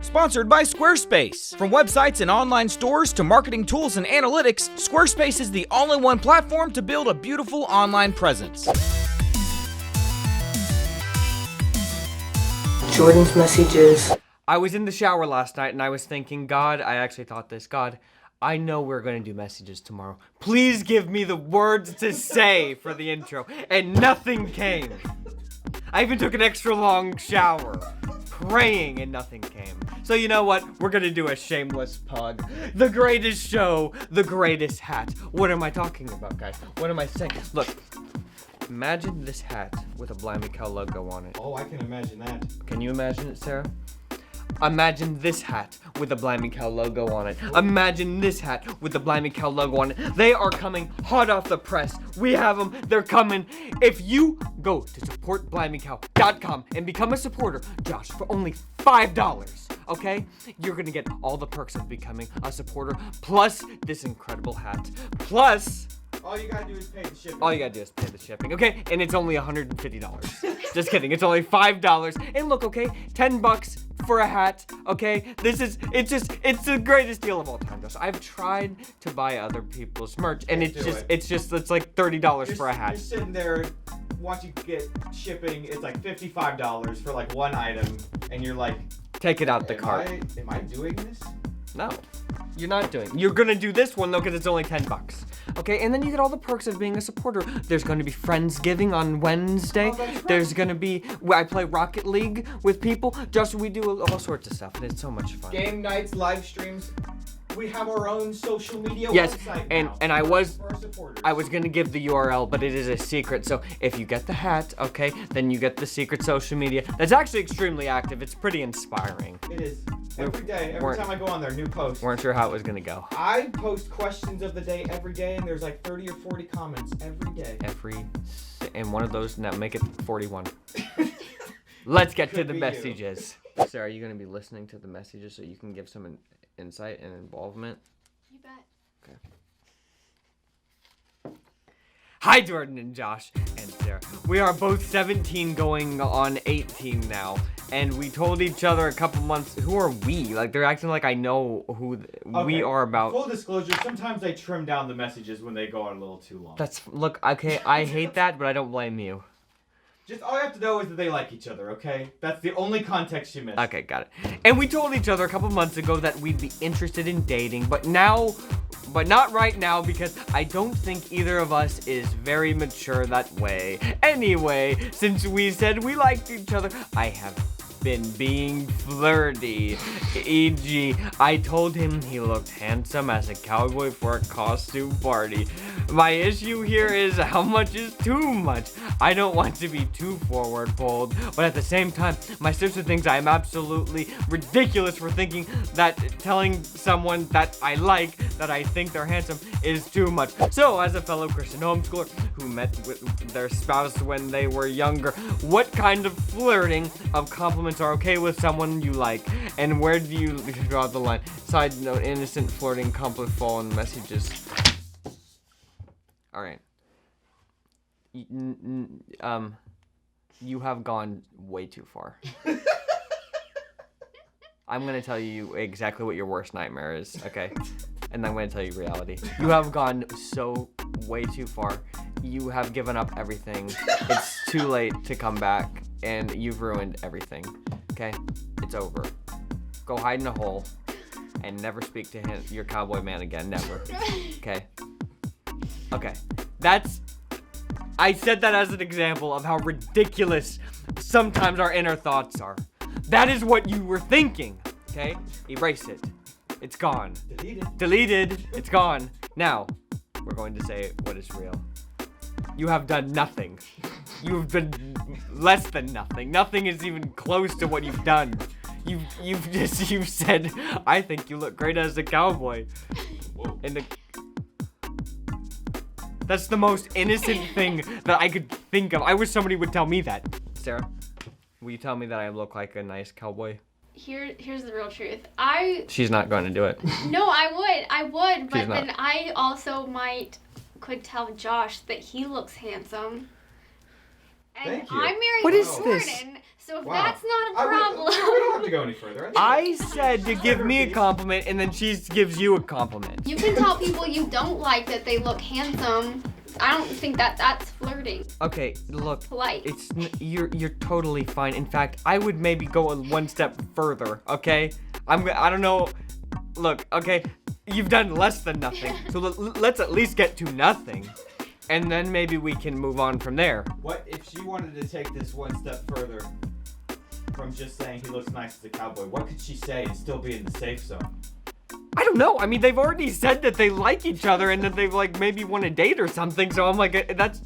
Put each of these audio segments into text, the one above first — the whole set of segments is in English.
Sponsored by Squarespace. From websites and online stores to marketing tools and analytics, Squarespace is the all-in-one platform to build a beautiful online presence. Jordan's messages. I was in the shower last night and I was thinking, God, I know we're going to do messages tomorrow. Please give me the words to say for the intro. And nothing came. I even took an extra long shower, praying, and nothing came. So you know what? We're going to do a shameless plug. The greatest show, the greatest hat. What am I talking about, guys? What am I saying? Look, imagine this hat with a Blimey Cow logo on it. Oh, I can imagine that. Can you imagine it, Sarah? Imagine this hat with a Blimey Cow logo on it. Imagine this hat with the Blimey Cow logo on it. They are coming hot off the press. We have them. They're coming. If you go to supportblimeycow.com and become a supporter, Josh, for only $5, okay? You're going to get all the perks of becoming a supporter, plus this incredible hat, plus... All you gotta do is pay the shipping. All you gotta do is pay the shipping, okay? And it's only $150. Just kidding, it's only $5. And look, okay, $10 for a hat, okay? It's the greatest deal of all time, Josh. I've tried to buy other people's merch, and it's like $30 for a hat. You're sitting there watching get shipping. It's like $55 for like one item, and you're like, take it out the cart. Am I doing this? No, you're not doing. You're gonna do this one though, because it's only $10. Okay, and then you get all the perks of being a supporter. There's going to be Friendsgiving on Wednesday. Oh, that's right. There's going to be, I play Rocket League with people. Just, we do all sorts of stuff, and it's so much fun. Game nights, live streams. We have our own social media Yes, website now. and I was For our supporters. going to give the URL, but it is a secret. So if you get the hat, okay, then you get the secret social media. That's actually extremely active. It's pretty inspiring. It is. Every day, every time I go on there, new posts. Weren't sure how it was going to go. I post questions of the day every day, and there's like 30 or 40 comments every day. And one of those, now make it 41. Let's get to the messages. Sarah, are you going to be listening to the messages so you can give some insight and involvement? You bet. Okay. Hi, Jordan and Josh and Sarah. We are both 17 going on 18 now. And we told each other a couple months, who are we? Like, they're acting like I know who we are about. Full disclosure, sometimes I trim down the messages when they go on a little too long. Look, okay, I hate that, but I don't blame you. Just all you have to know is that they like each other, okay? That's the only context you missed. Okay, got it. And we told each other a couple months ago that we'd be interested in dating, but not right now, because I don't think either of us is very mature that way. Anyway, since we said we liked each other, I have been being flirty. E.g., I told him he looked handsome as a cowboy for a costume party. My issue here is how much is too much. I don't want to be too forward-bold, but at the same time, my sister thinks I am absolutely ridiculous for thinking that telling someone that I like, that I think they're handsome, is too much. So, as a fellow Christian homeschooler who met with their spouse when they were younger, what kind of flirting of compliments are okay with someone you like, and where do you draw the line? Side note, innocent flirting compliment fall in messages. Alright. You have gone way too far. I'm gonna tell you exactly what your worst nightmare is, okay? And then I'm gonna tell you reality. You have gone way too far. You have given up everything. It's too late to come back, and you've ruined everything. Okay? It's over. Go hide in a hole and never speak to him, your cowboy man again. Never. Okay? Okay. I said that as an example of how ridiculous sometimes our inner thoughts are. That is what you were thinking. Okay? Erase it. It's gone. Deleted. It's gone. Now, we're going to say what is real. You have done nothing. You've been less than nothing. Nothing is even close to what you've done. You've said, I think you look great as a cowboy. And that's the most innocent thing that I could think of. I wish somebody would tell me that. Sarah, will you tell me that I look like a nice cowboy? Here's the real truth. She's not going to do it. No, I would, but then I also could tell Josh that he looks handsome. And Thank you. I'm married What to is Jordan, this? So if Wow. that's not a We problem. don't have to go any further. I said to give me a compliment, and then she gives you a compliment. You can tell people you don't like that they look handsome. I don't think that's flirting. Okay, look, Polite. you're totally fine. In fact, I would maybe go one step further. Okay, I don't know. Look, okay, you've done less than nothing, so let's at least get to nothing, and then maybe we can move on from there. What if she wanted to take this one step further from just saying he looks nice as a cowboy? What could she say and still be in the safe zone? I don't know. I mean, they've already said that they like each other and that they like maybe want to date or something. So I'm like, that's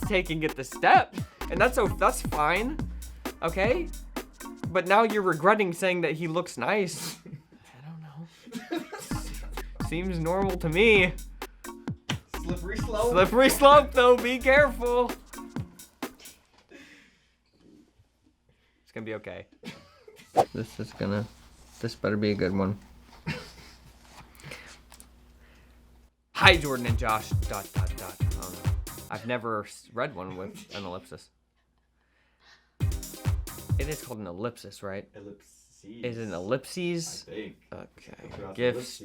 taking it the step, and that's fine, okay? But now you're regretting saying that he looks nice. I don't know. Seems normal to me. Slippery slope. Slippery slope, though. Be careful. It's gonna be okay. This better be a good one. Hi, Jordan and Josh. ... I've never read one with an ellipsis. It is called an ellipsis, right? Ellipses. Is it an ellipses? I think. Okay. GIFs.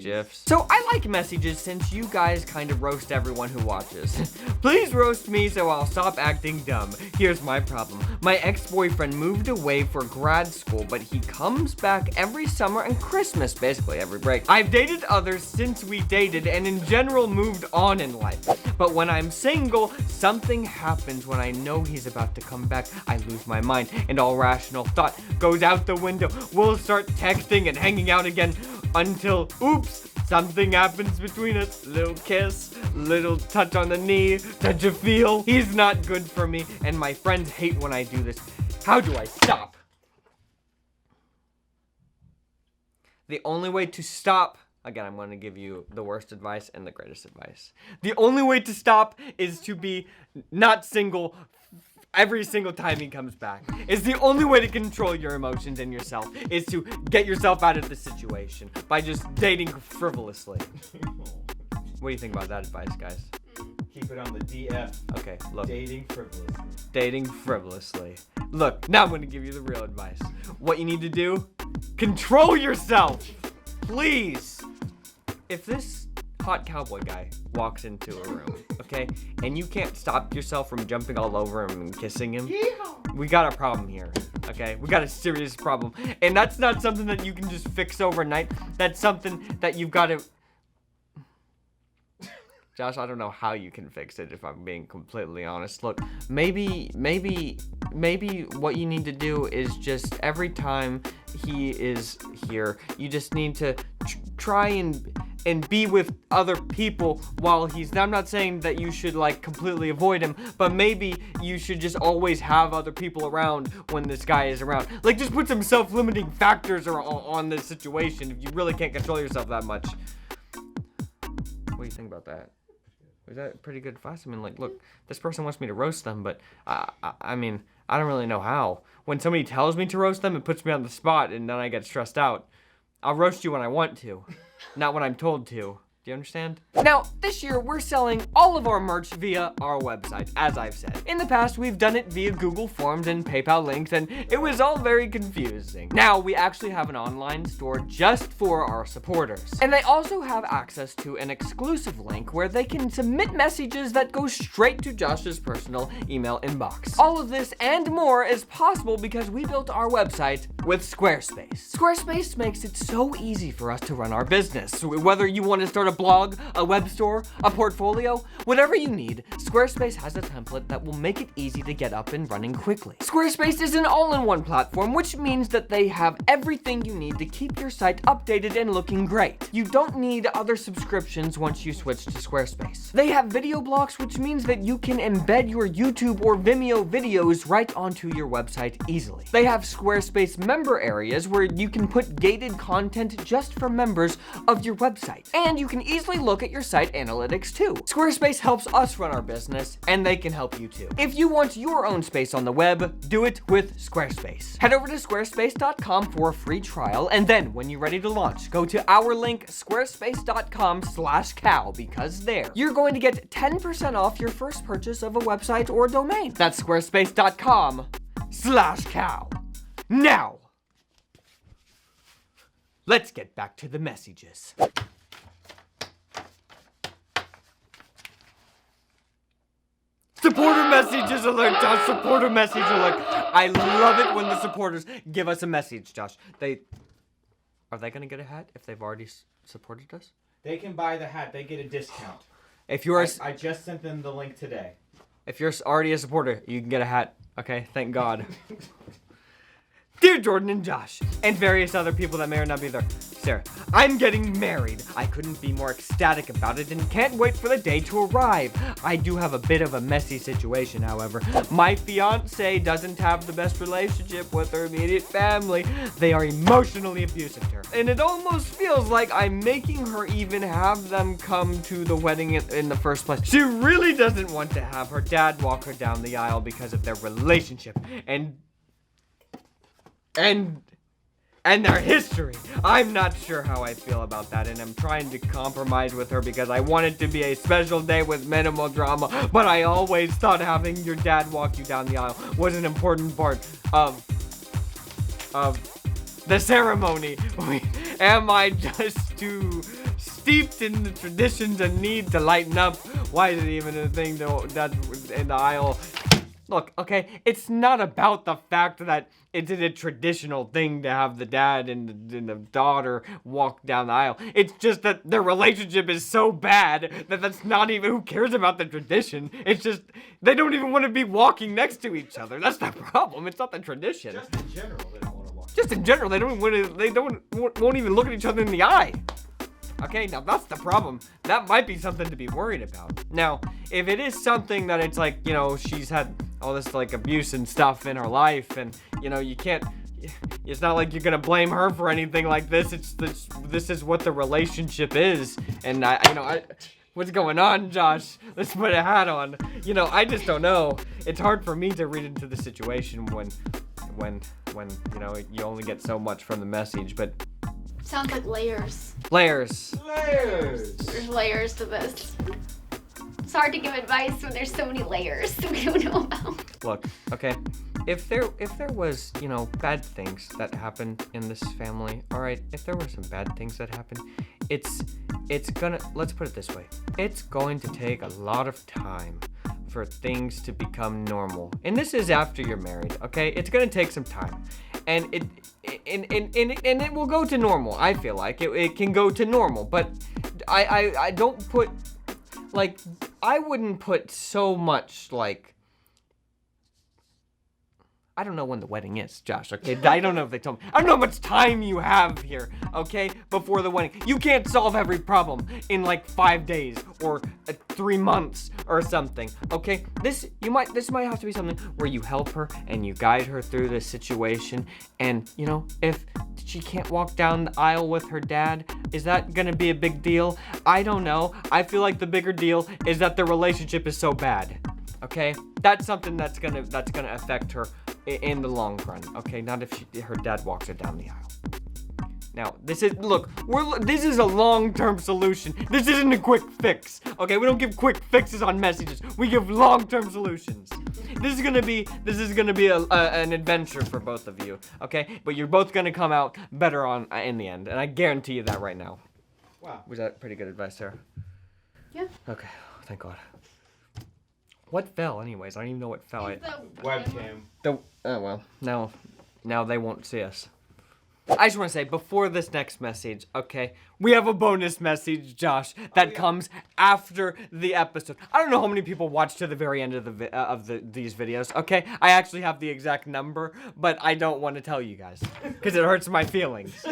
So I like messages since you guys kind of roast everyone who watches. Please roast me so I'll stop acting dumb. Here's my problem. My ex-boyfriend moved away for grad school, but he comes back every summer and Christmas, basically every break. I've dated others since we dated and in general moved on in life. But when I'm single, something happens when I know he's about to come back. I lose my mind and all rational thought goes out the window. We'll start texting and hanging out again until, oops, something happens between us. Little kiss, little touch on the knee, touch of feel. He's not good for me, and my friends hate when I do this. How do I stop? The only way to stop, again, I'm going to give you the worst advice and the greatest advice. The only way to stop is to be not single every single time he comes back. It's the only way to control your emotions and yourself, is to get yourself out of the situation by just dating frivolously. What do you think about that advice, guys? Keep it on the DF. Okay, look. Dating frivolously. Dating frivolously. Look, now I'm going to give you the real advice. What you need to do? Control yourself! Please! If this hot cowboy guy walks into a room, okay, and you can't stop yourself from jumping all over him and kissing him, we got a problem here, okay? We got a serious problem. And that's not something that you can just fix overnight. That's something that you've got to... Josh, I don't know how you can fix it, if I'm being completely honest. Look, maybe what you need to do is just every time he is here, you just need to try and be with other people while he's... I'm not saying that you should like completely avoid him, but maybe you should just always have other people around when this guy is around. Like, just put some self-limiting factors on this situation if you really can't control yourself that much. What do you think about that? Was that pretty good advice? I mean, like, look, this person wants me to roast them, but I mean, I don't really know how. When somebody tells me to roast them, it puts me on the spot, and then I get stressed out. I'll roast you when I want to, not when I'm told to. Do you understand? Now, this year, we're selling all of our merch via our website, as I've said. In the past, we've done it via Google Forms and PayPal links, and it was all very confusing. Now, we actually have an online store just for our supporters. And they also have access to an exclusive link where they can submit messages that go straight to Josh's personal email inbox. All of this and more is possible because we built our website with Squarespace. Squarespace makes it so easy for us to run our business. Whether you want to start a blog, a web store, a portfolio, whatever you need, Squarespace has a template that will make it easy to get up and running quickly. Squarespace is an all-in-one platform, which means that they have everything you need to keep your site updated and looking great. You don't need other subscriptions once you switch to Squarespace. They have video blocks, which means that you can embed your YouTube or Vimeo videos right onto your website easily. They have Squarespace member areas where you can put gated content just for members of your website. And you can easily look at your site analytics too. Squarespace helps us run our business, and they can help you too. If you want your own space on the web, do it with Squarespace. Head over to squarespace.com for a free trial, and then when you're ready to launch, go to our link, squarespace.com/cow, because there, you're going to get 10% off your first purchase of a website or domain. That's squarespace.com/cow. /cow. Now, let's get back to the messages. Supporter messages alert, Josh. Supporter message alert. I love it when the supporters give us a message, Josh. Are they gonna get a hat if they've already supported us? They can buy the hat. They get a discount. If you're I just sent them the link today. If you're already a supporter, you can get a hat. Okay, thank God. Dear Jordan and Josh, and various other people that may or not be there. Sarah, I'm getting married. I couldn't be more ecstatic about it and can't wait for the day to arrive. I do have a bit of a messy situation, however. My fiance doesn't have the best relationship with her immediate family. They are emotionally abusive to her. And it almost feels like I'm making her even have them come to the wedding in the first place. She really doesn't want to have her dad walk her down the aisle because of their relationship and their history. I'm not sure how I feel about that, and I'm trying to compromise with her because I want it to be a special day with minimal drama, but I always thought having your dad walk you down the aisle was an important part of the ceremony. Am I just too steeped in the traditions and need to lighten up? Why is it even a thing that in the aisle? Look, okay, it's not about the fact that it's a traditional thing to have the dad and the daughter walk down the aisle. It's just that their relationship is so bad that that's not even, who cares about the tradition? It's just, they don't even want to be walking next to each other. That's the problem. It's not the tradition. Just in general, they don't want to walk. Just in general, they won't even look at each other in the eye. Okay, now that's the problem. That might be something to be worried about. Now, if it is something that it's like, you know, she's had all this like abuse and stuff in her life, and you know, you can't, it's not like you're gonna blame her for anything like this. This is what the relationship is, and what's going on, Josh? Let's put a hat on. You know, I just don't know. It's hard for me to read into the situation when you know, you only get so much from the message, but. Sounds like layers. Layers. There's layers to this. It's hard to give advice when there's so many layers we don't know about. Look, okay, if there was, you know, bad things that happened in this family, all right, if there were some bad things that happened, it's gonna, let's put it this way, it's going to take a lot of time for things to become normal. And this is after you're married, okay? It's gonna take some time. And it will go to normal. I feel like it can go to normal, but I don't put, like, I wouldn't put so much, like, I don't know when the wedding is, Josh, okay? I don't know if they told me. I don't know how much time you have here, okay, before the wedding. You can't solve every problem in like 5 days or 3 months or something, okay? This might have to be something where you help her and you guide her through this situation. And, you know, if she can't walk down the aisle with her dad, is that gonna be a big deal? I don't know. I feel like the bigger deal is that the relationship is so bad. Okay, that's something that's gonna affect her in the long run. Okay, not if her dad walks her down the aisle. Now, this is a long-term solution. This isn't a quick fix. Okay, we don't give quick fixes on messages. We give long-term solutions. This is gonna be an adventure for both of you. Okay, but you're both gonna come out better in the end, and I guarantee you that right now. Wow. Was that pretty good advice, Sarah? Yeah. Okay, thank God. What fell, anyways? I don't even know what fell. Webcam. Oh well, now they won't see us. I just want to say, before this next message, okay, we have a bonus message, Josh, that comes after the episode. I don't know how many people watch to the very end of these videos, okay? I actually have the exact number, but I don't want to tell you guys, because it hurts my feelings.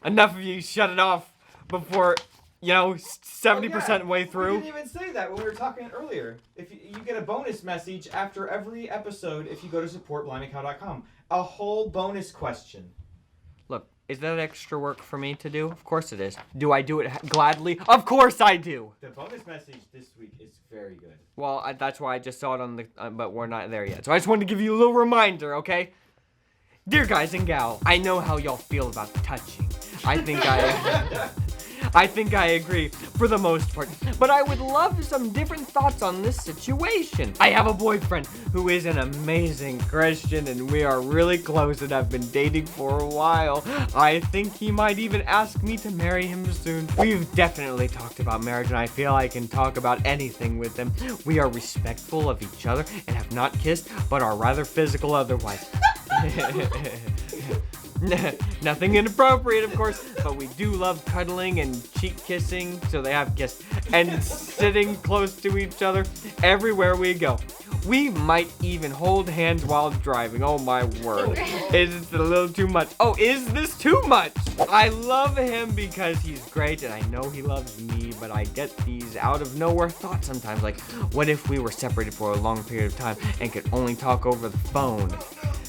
Enough of you shut it off before, you know, 70% way through. We didn't even say that when we were talking earlier. If you get a bonus message after every episode if you go to supportblimeycow.com. A whole bonus question. Look, is that extra work for me to do? Of course it is. Do I do it gladly? Of course I do. The bonus message this week is very good. Well, that's why I just saw it on the, but we're not there yet. So I just wanted to give you a little reminder, okay? Dear guys and gal, I know how y'all feel about touching. I think I agree for the most part. But I would love some different thoughts on this situation. I have a boyfriend who is an amazing Christian, and we are really close and have been dating for a while. I think he might even ask me to marry him soon. We've definitely talked about marriage, and I feel I can talk about anything with him. We are respectful of each other and have not kissed, but are rather physical otherwise. Nothing inappropriate, of course, but we do love cuddling and cheek kissing, so they have kissed, and sitting close to each other everywhere we go. We might even hold hands while driving. Oh my word. Is this a little too much? Oh, is this too much? I love him because he's great and I know he loves me, but I get these out of nowhere thoughts sometimes, like, what if we were separated for a long period of time and could only talk over the phone?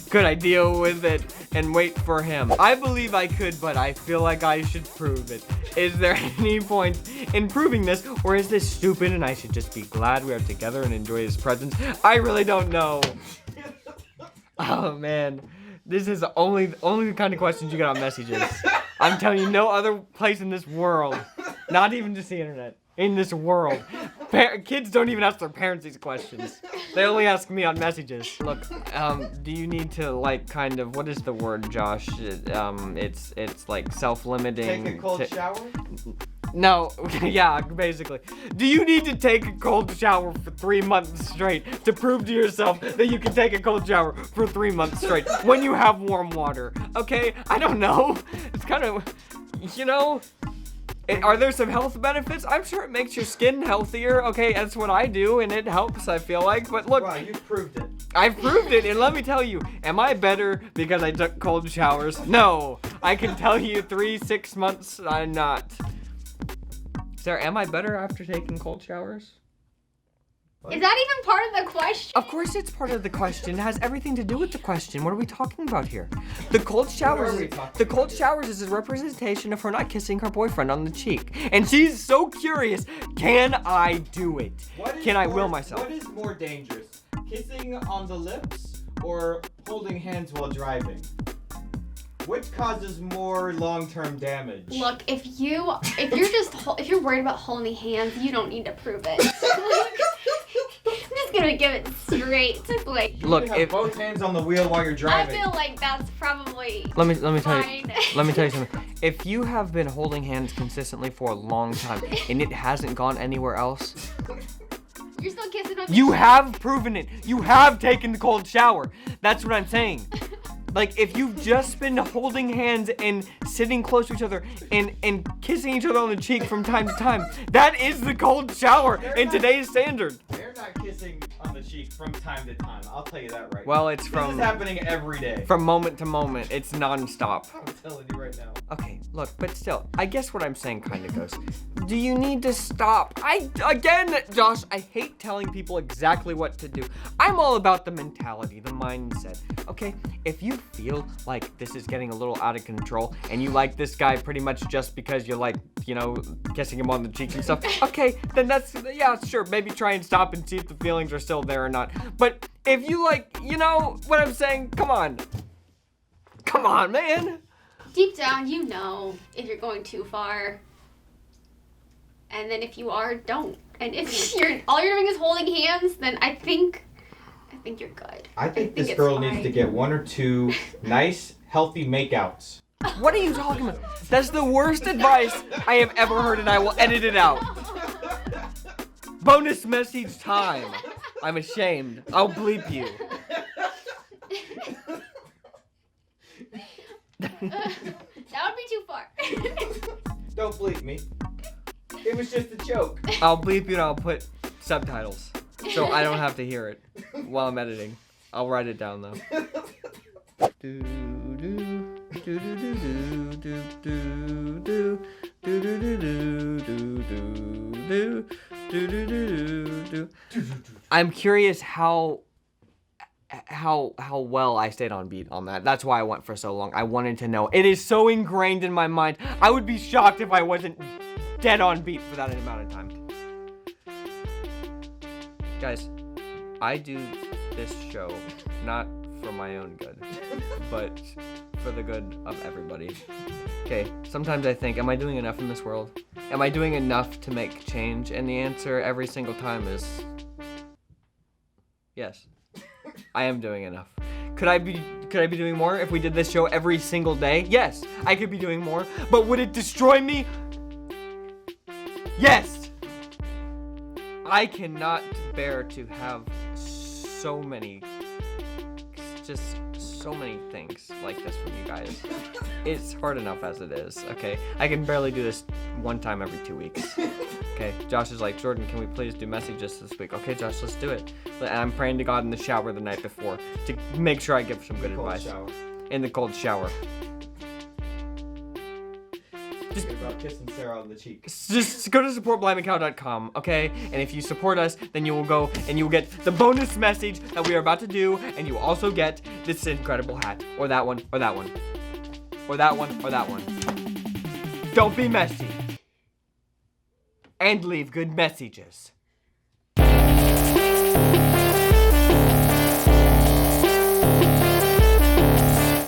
Could I deal with it and wait for him? I believe I could, but I feel like I should prove it. Is there any point in proving this, or is this stupid and I should just be glad we are together and enjoy his presence? I really don't know. Oh man, this is only the kind of questions you get on messages. I'm telling you, no other place in this world, not even just the internet, in this world. Kids don't even ask their parents these questions. They only ask me on messages. Look, do you need to, like, kind of, what is the word, Josh? It's like self-limiting. Take a cold shower? No, yeah, basically. Do you need to take a cold shower for 3 months straight to prove to yourself that you can take a cold shower for 3 months straight when you have warm water? Okay, I don't know. It's kind of, you know... Are there some health benefits? I'm sure it makes your skin healthier. Okay, that's what I do, and it helps, I feel like. But look, Wow, you've proved it. I've proved it, and let me tell you, am I better because I took cold showers? No. I can tell you 6 months, I'm not. Sarah, am I better after taking cold showers? Is that even part of the question? Of course it's part of the question. It has everything to do with the question. What are we talking about here? The cold showers is a representation of her not kissing her boyfriend on the cheek. And she's so curious, can I do it? Can I will myself? What is more dangerous? Kissing on the lips or holding hands while driving? Which causes more long-term damage? Look, if you're worried about holding hands, you don't need to prove it. I'm just gonna give it straight. Like, Look, you have if both hands on the wheel while you're I driving. feel like that's probably let me tell you. fine. Let me tell you something. If you have been holding hands consistently for a long time and it hasn't gone anywhere else, You're still kissing on the you cheek. have proven it. You have taken the cold shower. That's what I'm saying. Like, if you've just been holding hands and sitting close to each other and kissing each other on the cheek from time to time, that is the cold shower in today's standard. They're not kissing on the cheek from time to time. I'll tell you that right Well, now. it's This from is happening every day. from moment to moment. It's non-stop. I'm telling you right now. Okay, look, but still, I guess what I'm saying kind of goes. Do you need to stop? Josh, I hate telling people exactly what to do. I'm all about the mentality, the mindset. Okay, if you feel like this is getting a little out of control and you like this guy pretty much just because you like, you know, kissing him on the cheek and stuff, okay, then yeah, sure, maybe try and stop and see if the feelings are still there or not. But if you like, you know what I'm saying, come on. Come on, man. Deep down, you know if you're going too far. And then if you are, don't. And if all you're doing is holding hands, then I think you're good. I think this it's girl fine. needs to get 1 or 2 nice, healthy makeouts. What are you talking about? That's the worst advice I have ever heard, and I will edit it out. Bonus message time. I'm ashamed. I'll bleep you. That would be too far. Don't bleep me. It was just a joke. I'll bleep you and I'll put subtitles, so I don't have to hear it while I'm editing. I'll write it down though. I'm curious how well I stayed on beat on that. That's why I went for so long. I wanted to know. It is so ingrained in my mind. I would be shocked if I wasn't dead on beat for that amount of time. Guys, I do this show not for my own good, but for the good of everybody. Okay, sometimes I think, am I doing enough in this world? Am I doing enough to make change? And the answer every single time is yes. I am doing enough. Could I be doing more if we did this show every single day? Yes, I could be doing more. But would it destroy me? Yes. I cannot bear to have so many things like this from you guys. It's hard enough as it is, okay? I can barely do this one time every 2 weeks. Okay, Josh is like, Jordan, can we please do messages this week? Okay, Josh, let's do it. And I'm praying to God in the shower the night before to make sure I give some good advice. Shower. In the cold shower. Just about kissing Sarah on the cheek. Just go to supportblimeycow.com, okay? And if you support us, then you will go and you will get the bonus message that we are about to do, and you will also get this incredible hat, or that one, or that one, or that one, or that one. Don't be messy. And leave good messages.